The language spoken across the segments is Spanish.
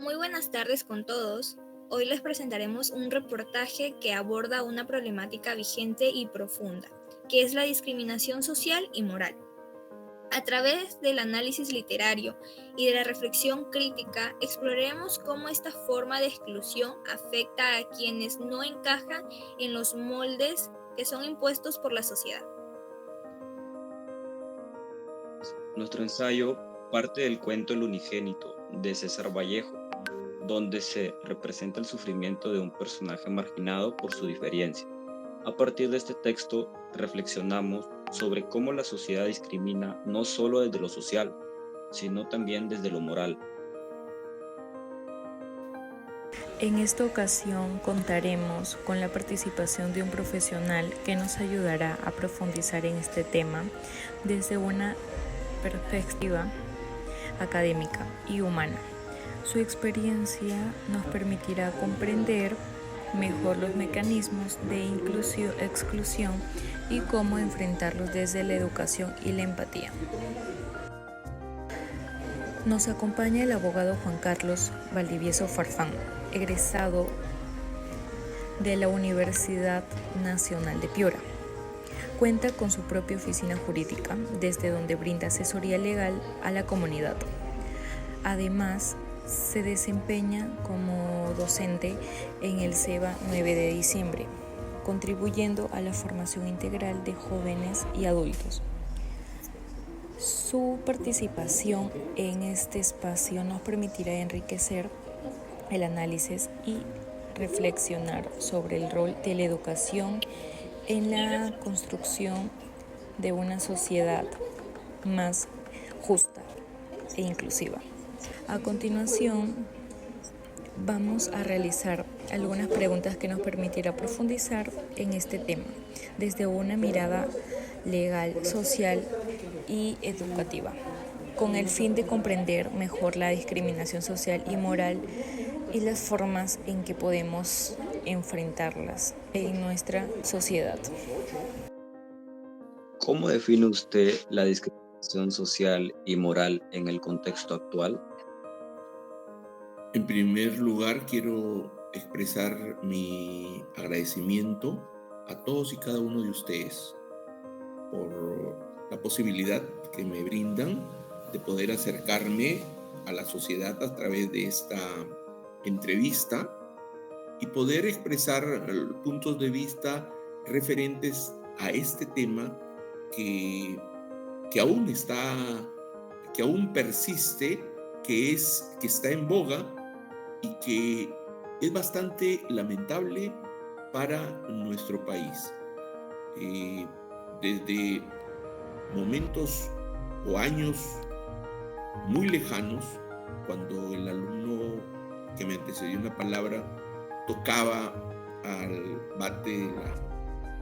Muy buenas tardes con todos. Hoy les presentaremos un reportaje que aborda una problemática vigente y profunda, que es la discriminación social y moral. A través del análisis literario y de la reflexión crítica, exploraremos cómo esta forma de exclusión afecta a quienes no encajan en los moldes que son impuestos por la sociedad. Nuestro ensayo parte del cuento El Unigénito de César Vallejo, donde se representa el sufrimiento de un personaje marginado por su diferencia. A partir de este texto, reflexionamos sobre cómo la sociedad discrimina no solo desde lo social, sino también desde lo moral. En esta ocasión contaremos con la participación de un profesional que nos ayudará a profundizar en este tema desde una perspectiva académica y humana. Su experiencia nos permitirá comprender mejor los mecanismos de exclusión y cómo enfrentarlos desde la educación y la empatía. Nos acompaña el abogado Juan Carlos Valdivieso Farfán, egresado de la Universidad Nacional de Piura. Cuenta con su propia oficina jurídica, desde donde brinda asesoría legal a la comunidad. Además, se desempeña como docente en el CEBA 9 de diciembre, contribuyendo a la formación integral de jóvenes y adultos. Su participación en este espacio nos permitirá enriquecer el análisis y reflexionar sobre el rol de la educación en la construcción de una sociedad más justa e inclusiva. A continuación, vamos a realizar algunas preguntas que nos permitirá profundizar en este tema desde una mirada legal, social y educativa, con el fin de comprender mejor la discriminación social y moral y las formas en que podemos enfrentarlas en nuestra sociedad. ¿Cómo define usted la discriminación social y moral en el contexto actual? En primer lugar, quiero expresar mi agradecimiento a todos y cada uno de ustedes por la posibilidad que me brindan de poder acercarme a la sociedad a través de esta entrevista y poder expresar puntos de vista referentes a este tema que, que aún está, que aún persiste, que está en boga y que es bastante lamentable para nuestro país. Desde momentos o años muy lejanos, cuando el alumno que me antecedió en la palabra tocaba al bate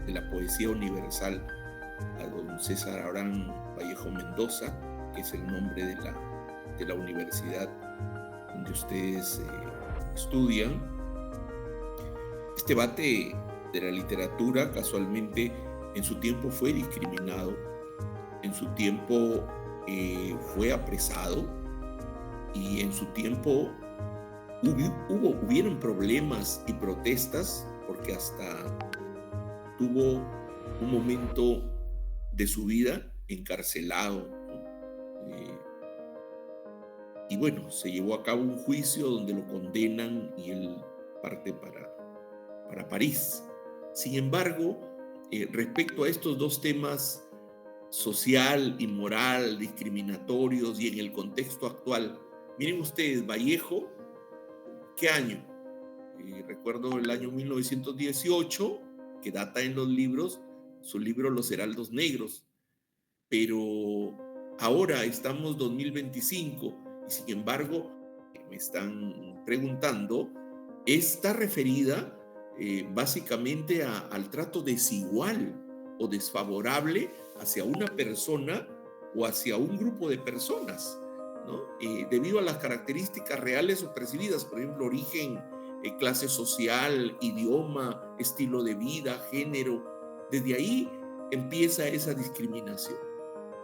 de la poesía universal a don César Abraham Vallejo Mendoza, que es el nombre de la universidad donde ustedes estudian. Este bate de la literatura casualmente en su tiempo fue discriminado, en su tiempo fue apresado y en su tiempo hubieron problemas y protestas porque hasta tuvo un momento de su vida encarcelado, ¿no? Y bueno, se llevó a cabo un juicio donde lo condenan y él parte para París. Sin embargo, respecto a estos dos temas, social y moral, discriminatorios y en el contexto actual, miren ustedes, Vallejo, ¿qué año? Recuerdo el año 1918, que data en los libros, su libro Los Heraldos Negros, pero ahora estamos 2025 y sin embargo me están preguntando, está referida básicamente al trato desigual o desfavorable hacia una persona o hacia un grupo de personas, ¿no? Debido a las características reales o percibidas, por ejemplo, origen, clase social, idioma, estilo de vida, género. Desde ahí empieza esa discriminación,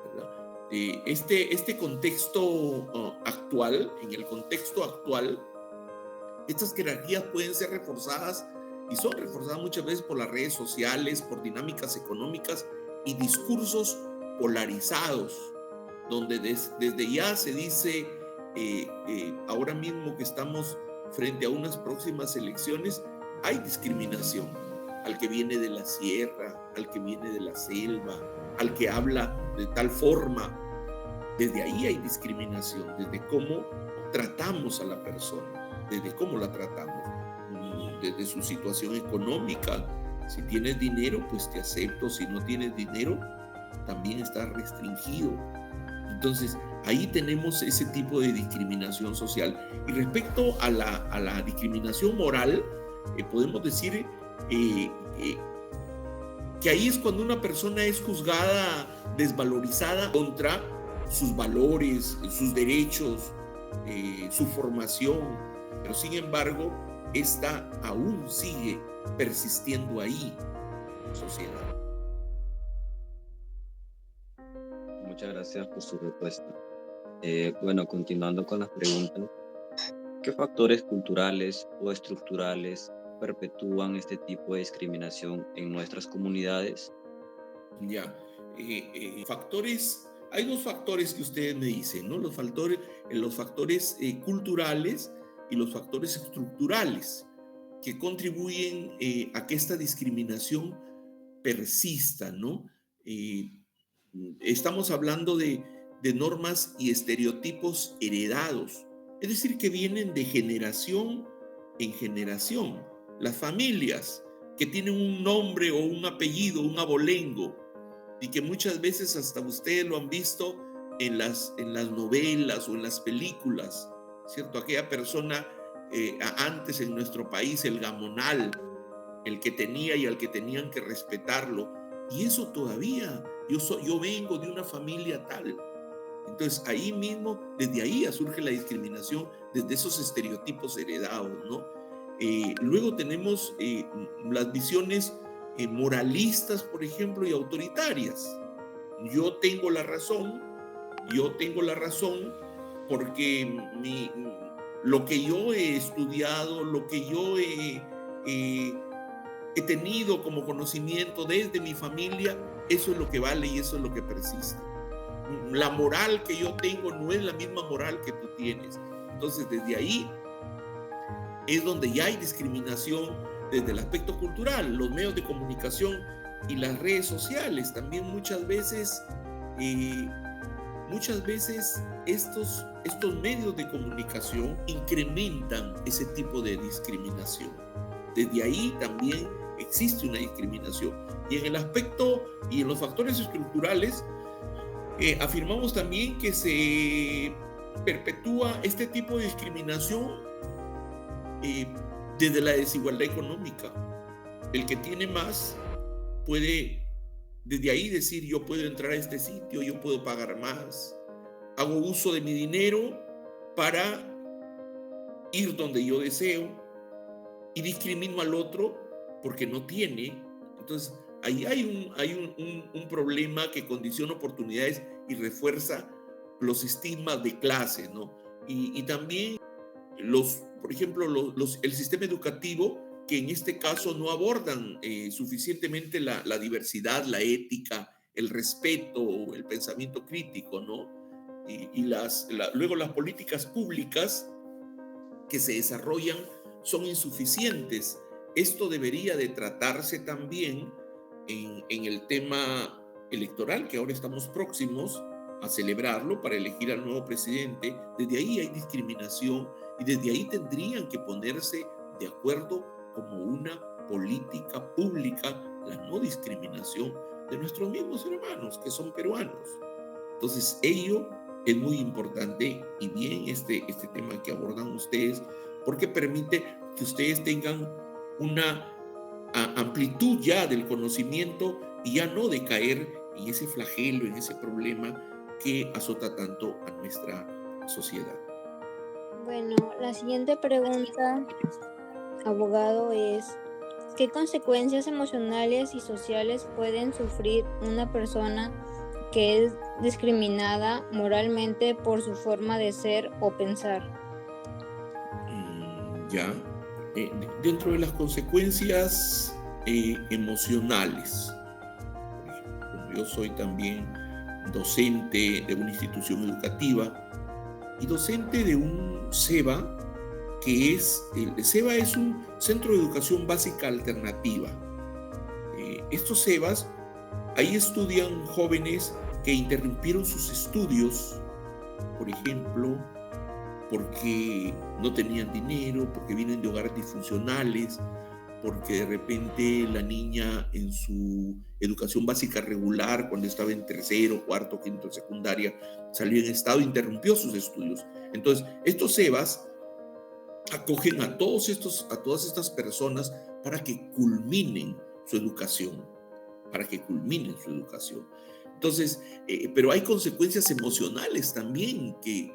¿verdad? Este contexto actual, en el contexto actual, Estas jerarquías pueden ser reforzadas y son reforzadas muchas veces por las redes sociales, por dinámicas económicas y discursos polarizados, donde desde ya se dice, ahora mismo que estamos frente a unas próximas elecciones, hay discriminación al que viene de la sierra, al que viene de la selva, al que habla de tal forma. Desde ahí hay discriminación, desde cómo tratamos a la persona, desde cómo la tratamos, desde su situación económica. Si tienes dinero, pues te acepto. Si no tienes dinero, también estás restringido. Entonces, ahí tenemos ese tipo de discriminación social. Y respecto a la discriminación moral, podemos decir que ahí es cuando una persona es juzgada, desvalorizada contra sus valores, sus derechos, su formación, pero sin embargo, esta aún sigue persistiendo ahí en la sociedad. Muchas gracias por su respuesta. Bueno, continuando con las preguntas, ¿qué factores culturales o estructurales perpetúan este tipo de discriminación en nuestras comunidades? Ya, factores, hay dos factores que ustedes me dicen, ¿no? Los factores culturales y los factores estructurales que contribuyen a que esta discriminación persista, ¿no? Estamos hablando de normas y estereotipos heredados, es decir, que vienen de generación en generación. Las familias que tienen un nombre o un apellido, un abolengo, y que muchas veces hasta ustedes lo han visto en las novelas o en las películas, ¿cierto? Aquella persona antes en nuestro país, el gamonal, el que tenía y al que tenían que respetarlo, y eso todavía, yo vengo de una familia tal. Entonces ahí mismo, desde ahí surge la discriminación, desde esos estereotipos heredados, ¿no? Luego tenemos las visiones moralistas, por ejemplo, y autoritarias. Yo tengo la razón porque lo que yo he estudiado, lo que yo he tenido como conocimiento desde mi familia, eso es lo que vale y eso es lo que persiste. La moral que yo tengo no es la misma moral que tú tienes. Entonces, desde ahí es donde ya hay discriminación desde el aspecto cultural. Los medios de comunicación y las redes sociales también muchas veces estos medios de comunicación incrementan ese tipo de discriminación. Desde ahí también existe una discriminación. Y en el aspecto y en los factores estructurales, afirmamos también que se perpetúa este tipo de discriminación desde la desigualdad económica. El que tiene más puede desde ahí decir: yo puedo entrar a este sitio, yo puedo pagar más, hago uso de mi dinero para ir donde yo deseo, y discrimino al otro porque no tiene. Entonces ahí hay un problema que condiciona oportunidades y refuerza los estigmas de clase, ¿no? Y también por ejemplo, el sistema educativo, que en este caso no abordan suficientemente la diversidad, la ética, el respeto, el pensamiento crítico, ¿no? Luego las políticas públicas que se desarrollan son insuficientes. Esto debería de tratarse también en el tema electoral, que ahora estamos próximos a celebrarlo para elegir al nuevo presidente. Desde ahí hay discriminación y desde ahí tendrían que ponerse de acuerdo como una política pública la no discriminación de nuestros mismos hermanos que son peruanos. Entonces ello es muy importante, y bien este tema que abordan ustedes, porque permite que ustedes tengan una amplitud ya del conocimiento y ya no de caer en ese flagelo, en ese problema que azota tanto a nuestra sociedad. Bueno, la siguiente pregunta, abogado, es: ¿qué consecuencias emocionales y sociales pueden sufrir una persona que es discriminada moralmente por su forma de ser o pensar? Ya, dentro de las consecuencias emocionales, por ejemplo, como yo soy también docente de una institución educativa y docente de un SEBA, el SEBA es un Centro de Educación Básica Alternativa. Estos SEBAs, ahí estudian jóvenes que interrumpieron sus estudios, por ejemplo, porque no tenían dinero, porque vienen de hogares disfuncionales, porque de repente la niña en su educación básica regular, cuando estaba en tercero, cuarto, quinto, secundaria, salió en estado, interrumpió sus estudios. Entonces, estos SEBAs acogen a todas estas personas para que culminen su educación, Entonces, pero hay consecuencias emocionales también que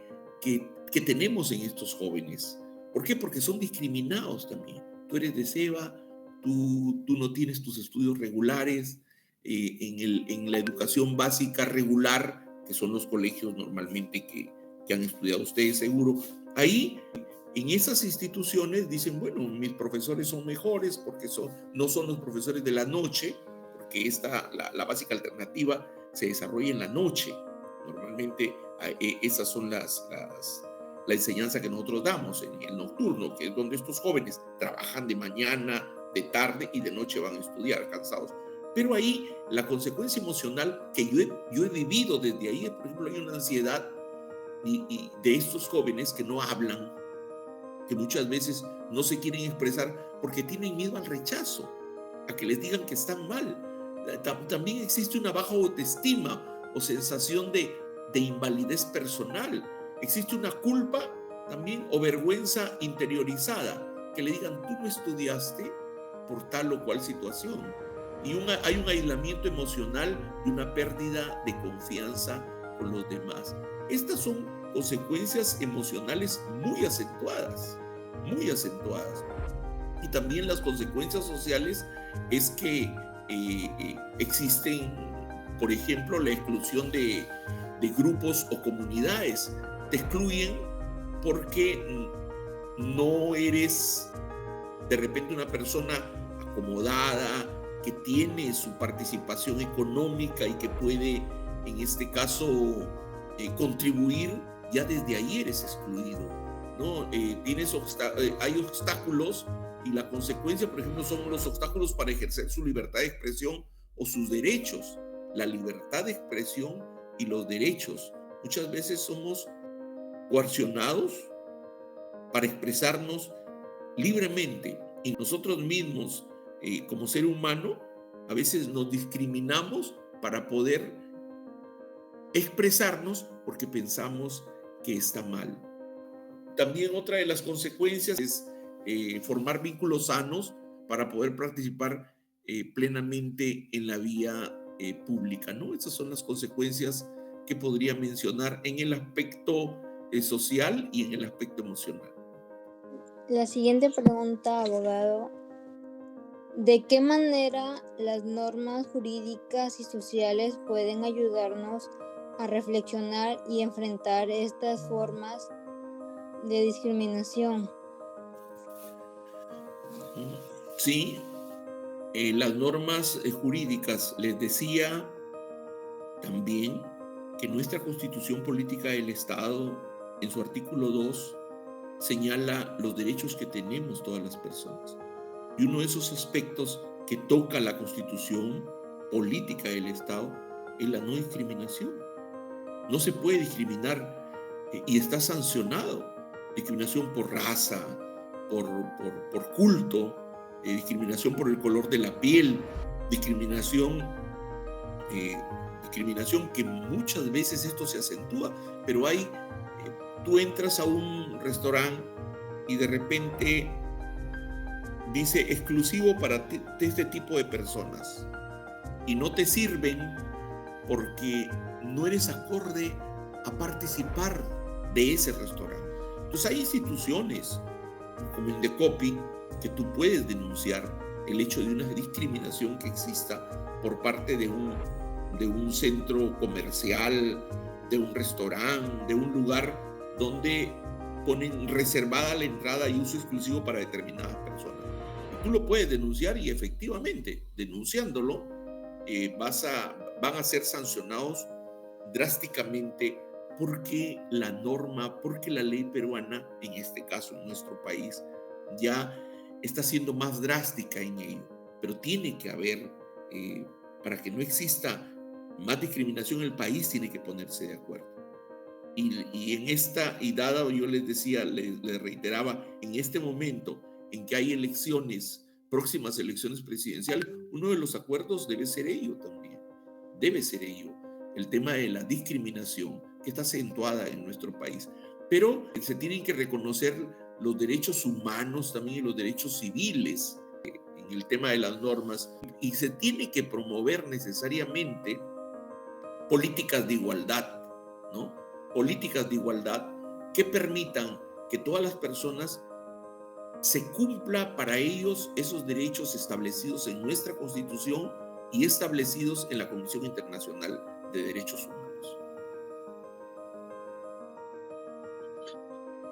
tenemos en estos jóvenes. ¿Por qué? Porque son discriminados también. Tú eres de SEBA, tú no tienes tus estudios regulares, en la educación básica regular, que son los colegios normalmente que han estudiado ustedes seguro, ahí en esas instituciones dicen, bueno, mis profesores son mejores porque no son los profesores de la noche, porque la básica alternativa se desarrolla en la noche. Normalmente esas son la enseñanza que nosotros damos en el nocturno, que es donde estos jóvenes trabajan de mañana, de tarde y de noche van a estudiar cansados. Pero ahí la consecuencia emocional que yo he vivido desde ahí, por ejemplo, hay una ansiedad y de estos jóvenes que no hablan, que muchas veces no se quieren expresar porque tienen miedo al rechazo, a que les digan que están mal. También existe una baja autoestima o sensación de invalidez personal. Existe una culpa también o vergüenza interiorizada, que le digan, tú no estudiaste por tal o cual situación. Y hay un aislamiento emocional y una pérdida de confianza con los demás. Estas son consecuencias emocionales muy acentuadas. Y también las consecuencias sociales es que existen, por ejemplo, la exclusión de grupos o comunidades. Te excluyen porque no eres de repente una persona acomodada, que tiene su participación económica y que puede, en este caso, contribuir. Ya desde ahí eres excluido, ¿no? Hay obstáculos y la consecuencia, por ejemplo, son los obstáculos para ejercer su libertad de expresión o sus derechos. La libertad de expresión y los derechos. Muchas veces somos coaccionados para expresarnos libremente y nosotros mismos, como ser humano, a veces nos discriminamos para poder expresarnos porque pensamos que está mal. También otra de las consecuencias es formar vínculos sanos para poder participar plenamente en la vía pública, ¿no? Esas son las consecuencias que podría mencionar en el aspecto social y en el aspecto emocional. La siguiente pregunta, abogado. ¿De qué manera las normas jurídicas y sociales pueden ayudarnos a reflexionar y enfrentar estas formas de discriminación? Sí, las normas jurídicas, les decía también que nuestra Constitución Política del Estado, en su artículo 2, señala los derechos que tenemos todas las personas. Y uno de esos aspectos que toca la Constitución Política del Estado es la no discriminación. No se puede discriminar y está sancionado. Discriminación por raza, por culto, discriminación por el color de la piel, discriminación que muchas veces esto se acentúa, pero tú entras a un restaurante y de repente dice exclusivo para este tipo de personas y no te sirven porque no eres acorde a participar de ese restaurante. Entonces hay instituciones como Indecopi que tú puedes denunciar el hecho de una discriminación que exista por parte de un centro comercial, de un restaurante, de un lugar donde ponen reservada la entrada y uso exclusivo para determinadas personas. Y tú lo puedes denunciar y efectivamente, denunciándolo, van a ser sancionados drásticamente porque la norma, porque la ley peruana, en este caso en nuestro país, ya está siendo más drástica en ello. Pero tiene que haber, para que no exista más discriminación en el país, tiene que ponerse de acuerdo. Y en esta, y dada, yo les decía, les reiteraba, en este momento en que hay elecciones, próximas elecciones presidenciales, uno de los acuerdos debe ser ello también, debe ser ello, el tema de la discriminación que está acentuada en nuestro país. Pero se tienen que reconocer los derechos humanos también y los derechos civiles en el tema de las normas, y se tiene que promover necesariamente políticas de igualdad, ¿no? Políticas de igualdad que permitan que todas las personas se cumpla para ellos esos derechos establecidos en nuestra Constitución y establecidos en la Comisión Internacional de Derechos Humanos.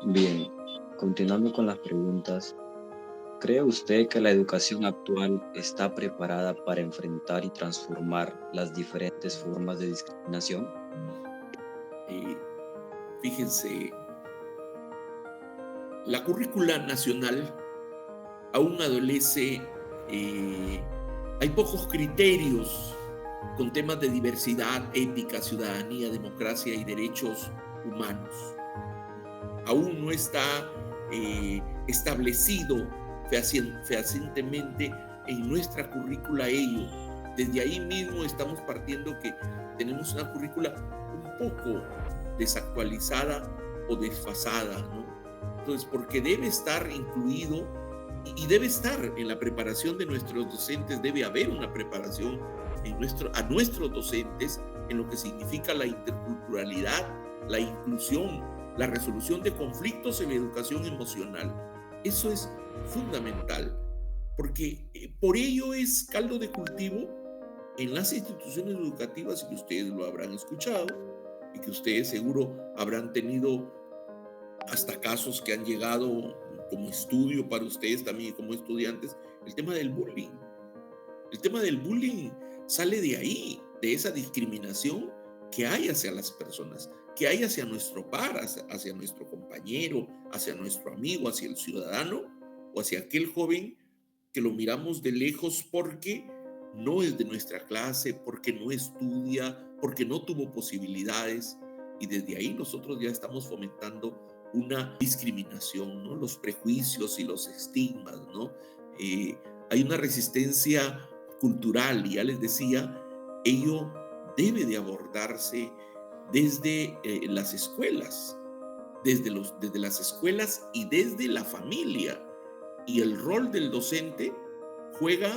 Bien, continuando con las preguntas, ¿cree usted que la educación actual está preparada para enfrentar y transformar las diferentes formas de discriminación? Fíjense, la currícula nacional aún adolece, hay pocos criterios con temas de diversidad, ética, ciudadanía, democracia y derechos humanos. Aún no está establecido fehacientemente en nuestra currícula ello. Desde ahí mismo estamos partiendo que tenemos una currícula un poco desactualizada o desfasada, ¿no? Entonces, porque debe estar incluido y debe estar en la preparación de nuestros docentes, debe haber una preparación a nuestros docentes en lo que significa la interculturalidad, la inclusión, la resolución de conflictos en la educación emocional. Eso es fundamental, porque por ello es caldo de cultivo en las instituciones educativas, y que ustedes lo habrán escuchado, y que ustedes seguro habrán tenido hasta casos que han llegado como estudio para ustedes también como estudiantes, el tema del bullying. El tema del bullying sale de ahí, de esa discriminación que hay hacia las personas, que hay hacia nuestro par, hacia nuestro compañero, hacia nuestro amigo, hacia el ciudadano o hacia aquel joven que lo miramos de lejos porque no es de nuestra clase, porque no estudia, porque no tuvo posibilidades, y desde ahí nosotros ya estamos fomentando una discriminación, ¿no? Los prejuicios y los estigmas, ¿no? Hay una resistencia cultural, y ya les decía, ello debe de abordarse desde las escuelas, desde las escuelas y desde la familia. Y el rol del docente juega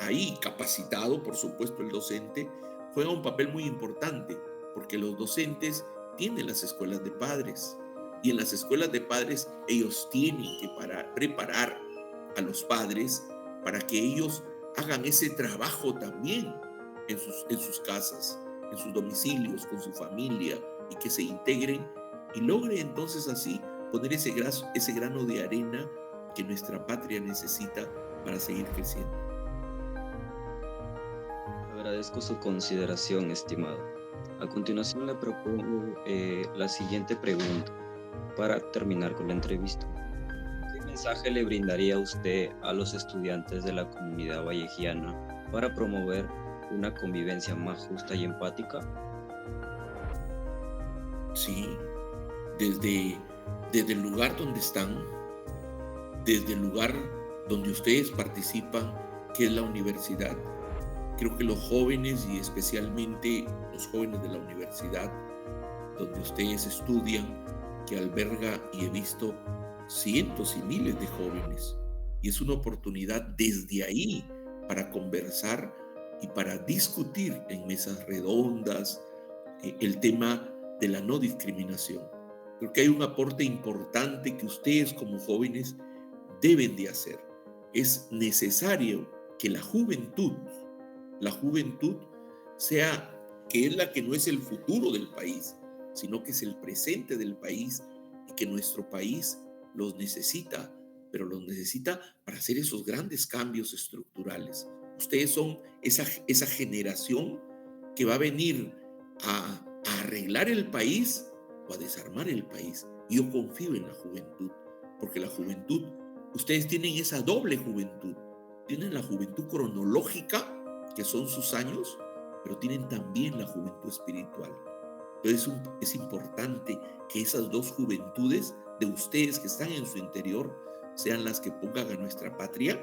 ahí, capacitado, por supuesto, el docente juega un papel muy importante, porque los docentes tienen las escuelas de padres, y en las escuelas de padres ellos tienen que preparar a los padres para que ellos hagan ese trabajo también en sus casas, en sus domicilios, con su familia, y que se integren y logren entonces así poner ese grano de arena que nuestra patria necesita para seguir creciendo. Agradezco su consideración, estimado. A continuación le propongo la siguiente pregunta para terminar con la entrevista. ¿Qué mensaje le brindaría usted a los estudiantes de la comunidad vallejiana para promover una convivencia más justa y empática? Sí, desde el lugar donde están, desde el lugar donde ustedes participan, que es la universidad. Creo que los jóvenes, y especialmente los jóvenes de la universidad, donde ustedes estudian, que alberga, y he visto cientos y miles de jóvenes, y es una oportunidad desde ahí para conversar y para discutir en mesas redondas el tema de la no discriminación. Creo que hay un aporte importante que ustedes como jóvenes deben de hacer. Es necesario que la juventud sea, que es la que no es el futuro del país, sino que es el presente del país, y y que nuestro país los necesita, pero los necesita para hacer esos grandes cambios estructurales. Ustedes son esa generación que va a venir a arreglar el país o a desarmar el país. Y yo confío en la juventud, porque la juventud, ustedes tienen esa doble juventud. Tienen la juventud cronológica, que son sus años, pero tienen también la juventud espiritual. Entonces es importante que esas dos juventudes de ustedes que están en su interior sean las que pongan a nuestra patria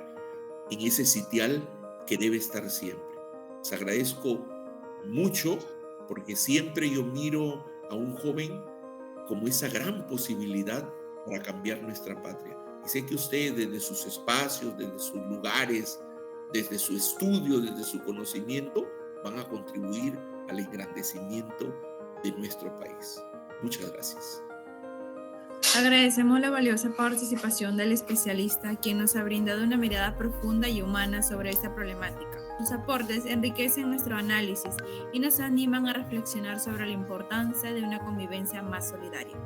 en ese sitial que debe estar siempre. Les agradezco mucho porque siempre yo miro a un joven como esa gran posibilidad para cambiar nuestra patria. Y sé que ustedes desde sus espacios, desde sus lugares, desde su estudio, desde su conocimiento, van a contribuir al engrandecimiento de nuestro país. Muchas gracias. Agradecemos la valiosa participación del especialista, quien nos ha brindado una mirada profunda y humana sobre esta problemática. Sus aportes enriquecen nuestro análisis y nos animan a reflexionar sobre la importancia de una convivencia más solidaria.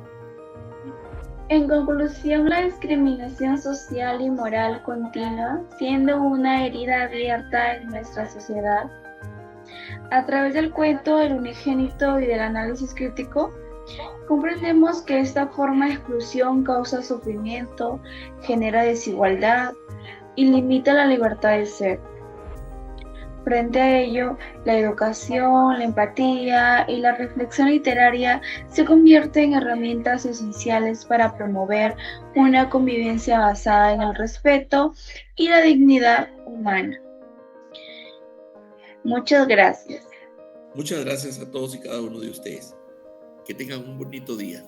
En conclusión, la discriminación social y moral continúa siendo una herida abierta en nuestra sociedad. A través del cuento del unigénito y del análisis crítico, comprendemos que esta forma de exclusión causa sufrimiento, genera desigualdad y limita la libertad de ser. Frente a ello, la educación, la empatía y la reflexión literaria se convierten en herramientas esenciales para promover una convivencia basada en el respeto y la dignidad humana. Muchas gracias. Muchas gracias a todos y cada uno de ustedes. Que tengan un bonito día.